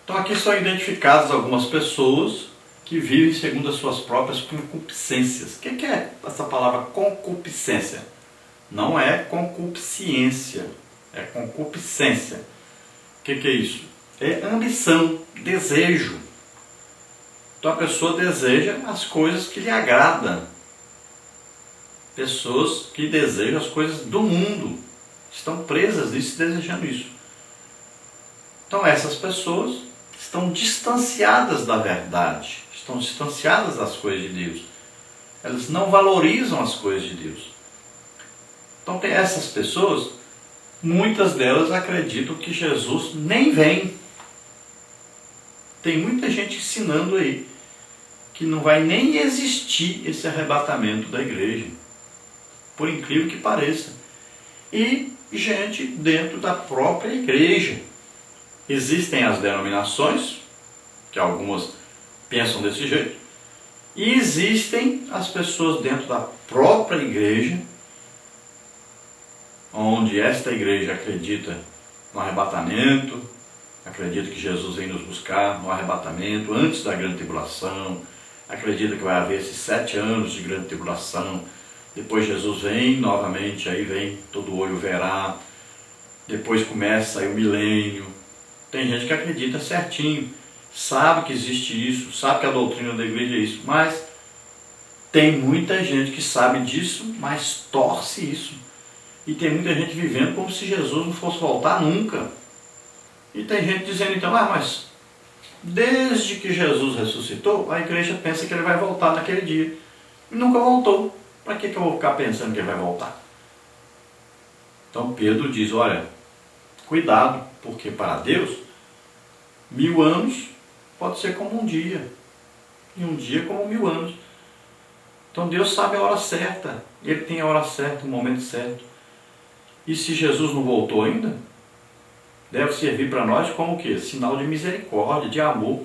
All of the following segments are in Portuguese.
Então aqui são identificadas algumas pessoas que vivem segundo as suas próprias concupiscências. O que é essa palavra concupiscência? Não é concupiscência, é concupiscência. O que é isso? É ambição, desejo. Então a pessoa deseja as coisas que lhe agradam. Pessoas que desejam as coisas do mundo estão presas nisso, desejando isso. Então essas pessoas estão distanciadas da verdade, estão distanciadas das coisas de Deus. Elas não valorizam as coisas de Deus. Então tem essas pessoas, muitas delas acreditam que Jesus nem vem. Tem muita gente ensinando aí que não vai nem existir esse arrebatamento da igreja, por incrível que pareça. E gente dentro da própria igreja. Existem as denominações, que algumas pensam desse jeito, e existem as pessoas dentro da própria igreja, onde esta igreja acredita no arrebatamento, acredita que Jesus vem nos buscar no arrebatamento, antes da grande tribulação, acredita que vai haver esses 7 anos de grande tribulação, depois Jesus vem novamente, aí vem, todo olho verá, depois começa aí o milênio. Tem gente que acredita certinho, sabe que existe isso, sabe que a doutrina da igreja é isso, mas tem muita gente que sabe disso, mas torce isso. E tem muita gente vivendo como se Jesus não fosse voltar nunca. E tem gente dizendo então, mas desde que Jesus ressuscitou, a igreja pensa que ele vai voltar naquele dia. E nunca voltou. Para que eu vou ficar pensando que ele vai voltar? Então Pedro diz, olha, cuidado, porque para Deus, 1000 anos pode ser como um dia. E um dia como 1000 anos. Então Deus sabe a hora certa. Ele tem a hora certa, o momento certo. E se Jesus não voltou ainda, deve servir para nós como o quê? Sinal de misericórdia, de amor.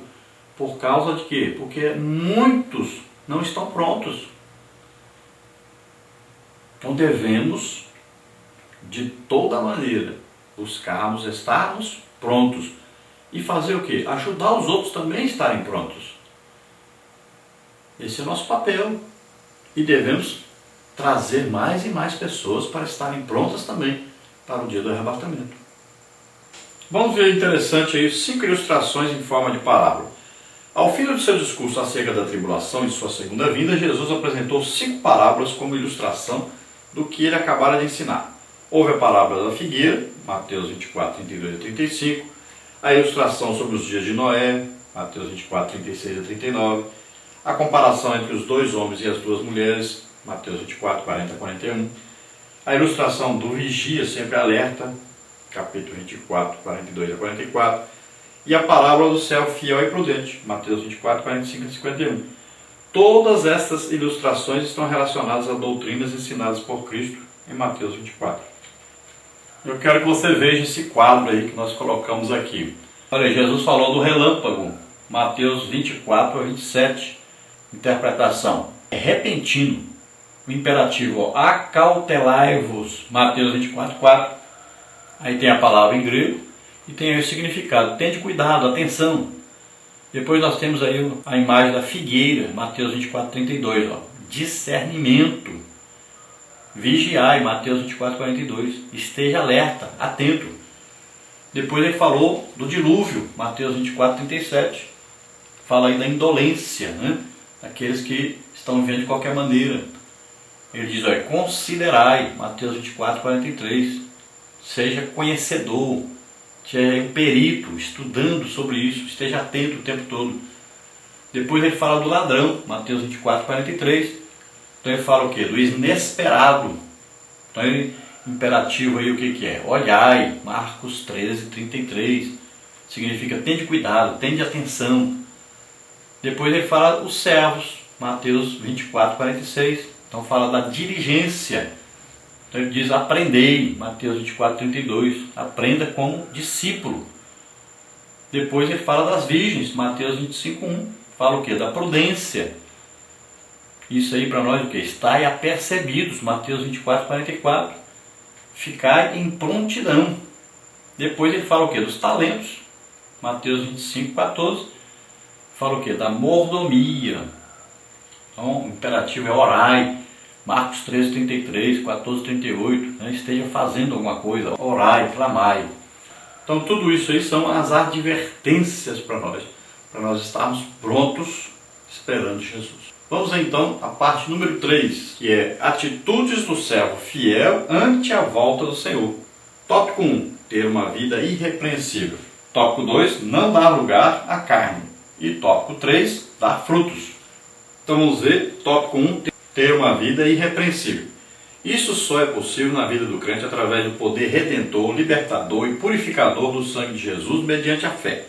Por causa de quê? Porque muitos não estão prontos. Então devemos, de toda maneira, buscarmos estarmos prontos. E fazer o quê? Ajudar os outros também a estarem prontos. Esse é o nosso papel. E devemos trazer mais e mais pessoas para estarem prontas também para o dia do arrebatamento. Vamos ver interessante aí 5 ilustrações em forma de parábola. Ao fim do seu discurso acerca da tribulação e sua segunda vinda, Jesus apresentou 5 parábolas como ilustração do que ele acabara de ensinar. Houve a parábola da figueira, Mateus 24, 32 a 35, a ilustração sobre os dias de Noé, Mateus 24, 36 a 39, a comparação entre os 2 homens e as 2 mulheres, Mateus 24, 40 a 41, a ilustração do vigia sempre alerta, capítulo 24, 42 a 44, e a parábola do céu fiel e prudente, Mateus 24, 45 a 51. Todas estas ilustrações estão relacionadas a doutrinas ensinadas por Cristo em Mateus 24. Eu quero que você veja esse quadro aí que nós colocamos aqui. Olha, Jesus falou do relâmpago, Mateus 24 a 27. Interpretação: é repentino. O imperativo, acautelai-vos, Mateus 24, 4. Aí tem a palavra em grego e tem aí o significado. Tende cuidado, atenção. Depois nós temos aí a imagem da figueira, Mateus 24, 32. Discernimento. Vigiai, Mateus 24, 42. Esteja alerta, atento. Depois ele falou do dilúvio, Mateus 24, 37. Fala aí da indolência, né? Aqueles que estão vivendo de qualquer maneira. Ele diz, olha, considerai, Mateus 24, 43. Seja conhecedor, seja um perito, estudando sobre isso, esteja atento o tempo todo. Depois ele fala do ladrão, Mateus 24, 43. Então ele fala o quê? Do inesperado. Então ele, imperativo aí o que é? Olhai, Marcos 13, 33. Significa tende cuidado, tende atenção. Depois ele fala os servos, Mateus 24, 46. Então fala da diligência. Então ele diz, aprendei, Mateus 24, 32. Aprenda como discípulo. Depois ele fala das virgens, Mateus 25, 1. Fala o quê? Da prudência. Isso aí para nós o quê? Estai apercebidos, Mateus 24, 44. Ficai em prontidão. Depois ele fala o quê? Dos talentos. Mateus 25, 14, fala o quê? Da mordomia. Então, o imperativo é orai. Marcos 13, 33, 14, 38, né? Esteja fazendo alguma coisa, orai, clamai. Então, tudo isso aí são as advertências para nós estarmos prontos esperando Jesus. Vamos então à parte número 3, que é atitudes do servo fiel ante a volta do Senhor. Tópico 1, ter uma vida irrepreensível. Tópico 2, não dar lugar à carne. E tópico 3, dar frutos. Então vamos ver, tópico 1, ter uma vida irrepreensível. Isso só é possível na vida do crente através do poder redentor, libertador e purificador do sangue de Jesus mediante a fé.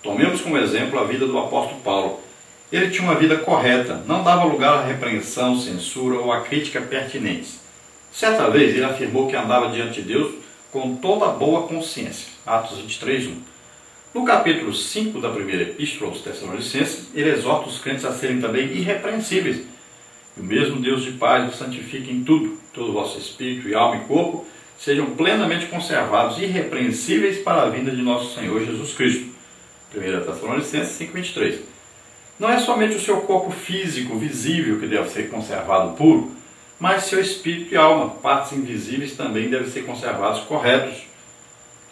Tomemos como exemplo a vida do apóstolo Paulo. Ele tinha uma vida correta, não dava lugar à repreensão, censura ou à crítica pertinentes. Certa vez ele afirmou que andava diante de Deus com toda boa consciência. Atos 23, 1. No capítulo 5 da primeira epístola aos Tessalonicenses, ele exorta os crentes a serem também irrepreensíveis. E o mesmo Deus de paz os santifique em tudo, todo o vosso espírito e alma e corpo sejam plenamente conservados, irrepreensíveis para a vinda de nosso Senhor Jesus Cristo. 1 Tessalonicenses 5:23. Não é somente o seu corpo físico, visível, que deve ser conservado puro, mas seu espírito e alma, partes invisíveis, também devem ser conservados corretos.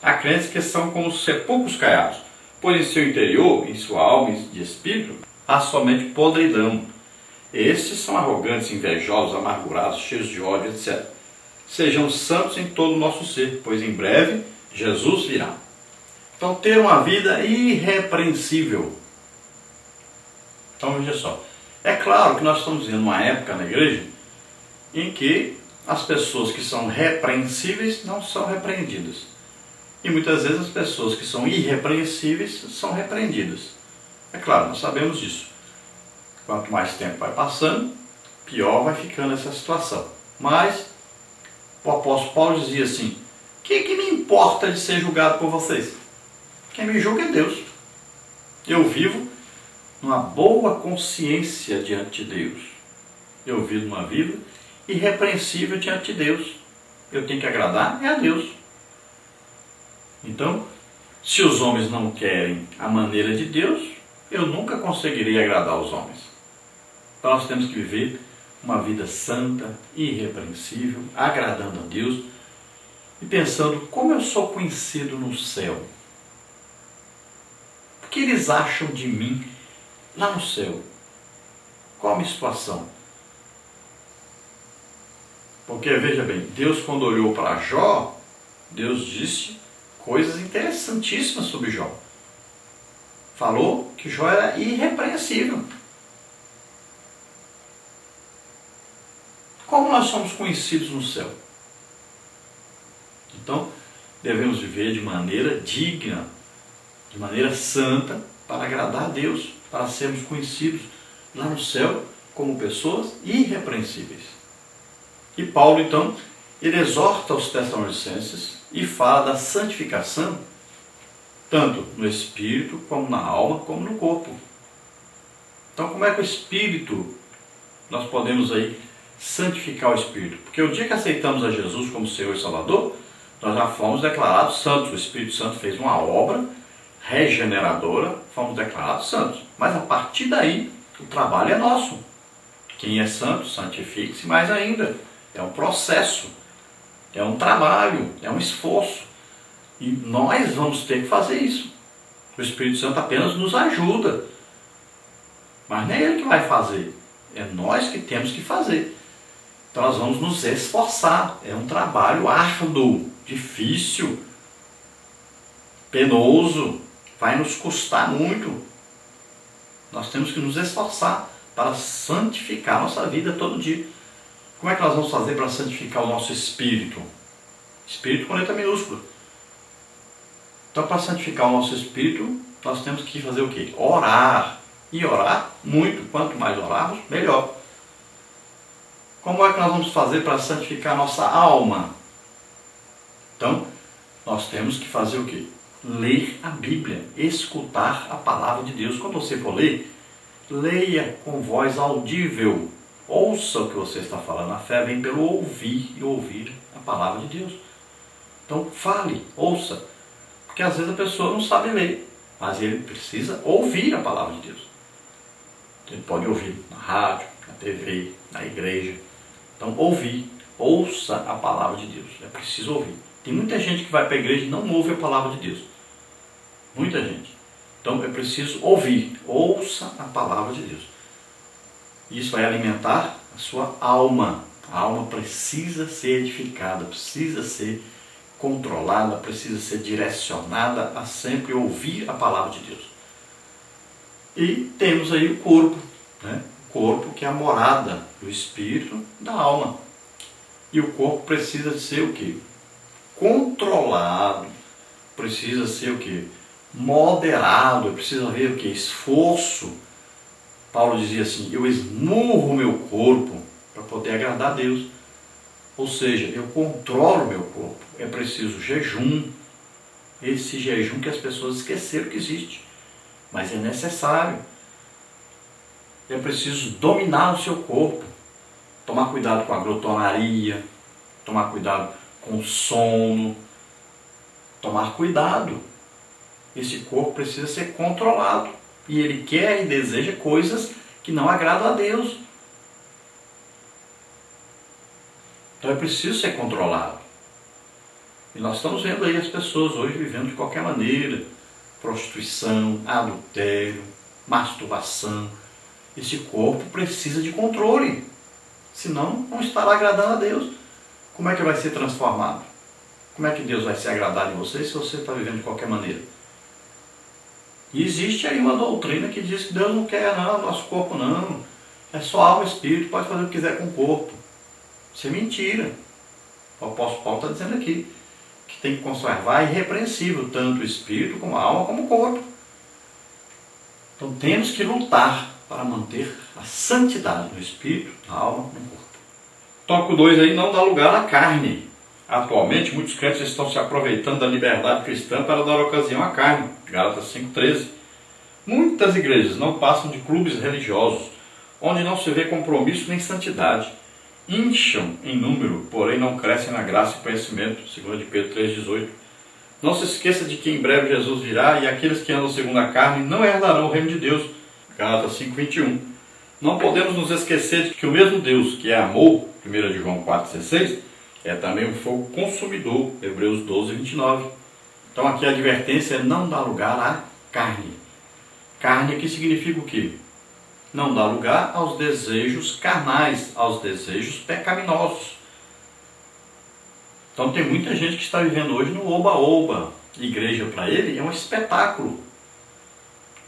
Há crentes que são como sepulcros caiados, pois em seu interior, em sua alma e de espírito, há somente podridão. Estes são arrogantes, invejosos, amargurados, cheios de ódio, etc. Sejam santos em todo o nosso ser, pois em breve Jesus virá. Então, ter uma vida irrepreensível. Então, veja só. É claro que nós estamos vivendo uma época na igreja em que as pessoas que são repreensíveis não são repreendidas. E muitas vezes as pessoas que são irrepreensíveis são repreendidas. É claro, nós sabemos disso. Quanto mais tempo vai passando, pior vai ficando essa situação. Mas o apóstolo Paulo dizia assim: o que me importa de ser julgado por vocês? Quem me julga é Deus. Eu vivo numa boa consciência diante de Deus. Eu vivo uma vida irrepreensível diante de Deus. Eu tenho que agradar a Deus. Então, se os homens não querem a maneira de Deus, eu nunca conseguirei agradar os homens. Então nós temos que viver uma vida santa, irrepreensível, agradando a Deus e pensando como eu sou conhecido no céu. O que eles acham de mim lá no céu? Qual a minha situação? Porque, veja bem, Deus quando olhou para Jó, Deus disse coisas interessantíssimas sobre Jó. Falou que Jó era irrepreensível. Como nós somos conhecidos no céu? Então, devemos viver de maneira digna, de maneira santa, para agradar a Deus, para sermos conhecidos lá no céu como pessoas irrepreensíveis. E Paulo, então, ele exorta os Tessalonicenses e fala da santificação, tanto no espírito, como na alma, como no corpo. Então, como é que o espírito, nós podemos aí santificar o espírito? Porque o dia que aceitamos a Jesus como Senhor e Salvador, nós já fomos declarados santos. O Espírito Santo fez uma obra regeneradora, fomos declarados santos. Mas a partir daí, o trabalho é nosso. Quem é santo, santifique-se mais ainda. É um processo, é um trabalho, é um esforço. E nós vamos ter que fazer isso. O Espírito Santo apenas nos ajuda. Mas não é Ele que vai fazer. É nós que temos que fazer. Então nós vamos nos esforçar. É um trabalho árduo, difícil, penoso. Vai nos custar muito. Nós temos que nos esforçar para santificar a nossa vida todo dia. Como é que nós vamos fazer para santificar o nosso espírito? Espírito com letra minúscula. Então, para santificar o nosso espírito, nós temos que fazer o quê? Orar. E orar muito. Quanto mais orarmos, melhor. Como é que nós vamos fazer para santificar a nossa alma? Então, nós temos que fazer o quê? Ler a Bíblia, escutar a palavra de Deus. Quando você for ler, leia com voz audível. Ouça o que você está falando. A fé vem pelo ouvir e ouvir a palavra de Deus. Então, fale, ouça. Porque às vezes a pessoa não sabe ler, mas ele precisa ouvir a palavra de Deus. Ele pode ouvir na rádio, na TV, na igreja. Então, ouça a palavra de Deus. É preciso ouvir. Tem muita gente que vai para a igreja e não ouve a palavra de Deus. Muita gente. Então, é preciso ouvir. Ouça a palavra de Deus. Isso vai alimentar a sua alma. A alma precisa ser edificada, precisa ser controlada, precisa ser direcionada a sempre ouvir a palavra de Deus. E temos aí o corpo, né? O corpo que é a morada do espírito, da alma. E o corpo precisa ser o quê? Controlado, precisa ser o quê? Moderado, precisa haver o quê? Esforço. Paulo dizia assim, eu esmurro o meu corpo para poder agradar a Deus. Ou seja, eu controlo o meu corpo. É preciso jejum. Esse jejum que as pessoas esqueceram que existe. Mas é necessário. É preciso dominar o seu corpo. Tomar cuidado com a glotonaria. Tomar cuidado com o sono. Tomar cuidado. Esse corpo precisa ser controlado. E ele quer e deseja coisas que não agradam a Deus. Então é preciso ser controlado. E nós estamos vendo aí as pessoas hoje vivendo de qualquer maneira. Prostituição, adultério, masturbação. Esse corpo precisa de controle. Senão não estará agradando a Deus. Como é que vai ser transformado? Como é que Deus vai se agradar de você se você está vivendo de qualquer maneira? E existe aí uma doutrina que diz que Deus não quer nosso corpo não. É só alma e espírito, pode fazer o que quiser com o corpo. Isso é mentira. O apóstolo Paulo está dizendo aqui que tem que conservar irrepreensível tanto o espírito, como a alma, como o corpo. Então temos que lutar para manter a santidade no espírito, na alma, no corpo. Tópico 2 aí, não dá lugar à carne. Atualmente, muitos crentes estão se aproveitando da liberdade cristã para dar ocasião à carne. Gálatas 5,13. Muitas igrejas não passam de clubes religiosos, onde não se vê compromisso nem santidade. Incham em número, porém não crescem na graça e conhecimento. 2 de Pedro 3,18. Não se esqueça de que em breve Jesus virá e aqueles que andam segundo a carne não herdarão o reino de Deus. Gálatas 5,21. Não podemos nos esquecer de que o mesmo Deus que é amor, 1 João 4,16, é também um fogo consumidor, Hebreus 12,29. Então aqui a advertência é não dar lugar à carne. Carne aqui significa o quê? Não dá lugar aos desejos carnais, aos desejos pecaminosos. Então tem muita gente que está vivendo hoje no oba-oba. Igreja para ele é um espetáculo.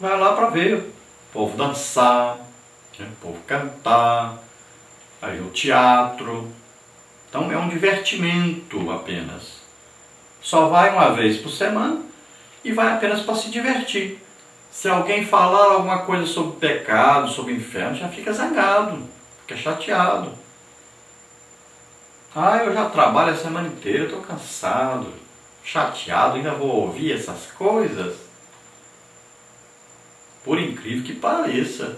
Vai lá para ver o povo dançar, o povo cantar, aí o teatro. Então é um divertimento apenas. Só vai uma vez por semana e vai apenas para se divertir. Se alguém falar alguma coisa sobre pecado, sobre inferno, já fica zangado, fica chateado. Eu já trabalho a semana inteira, estou cansado, chateado, ainda vou ouvir essas coisas. Por incrível que pareça.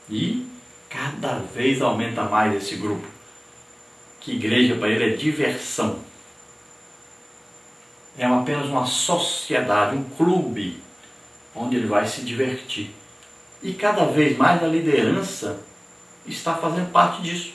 E cada vez aumenta mais esse grupo. Que igreja para ele é diversão. É apenas uma sociedade, um clube, onde ele vai se divertir. E cada vez mais a liderança está fazendo parte disso.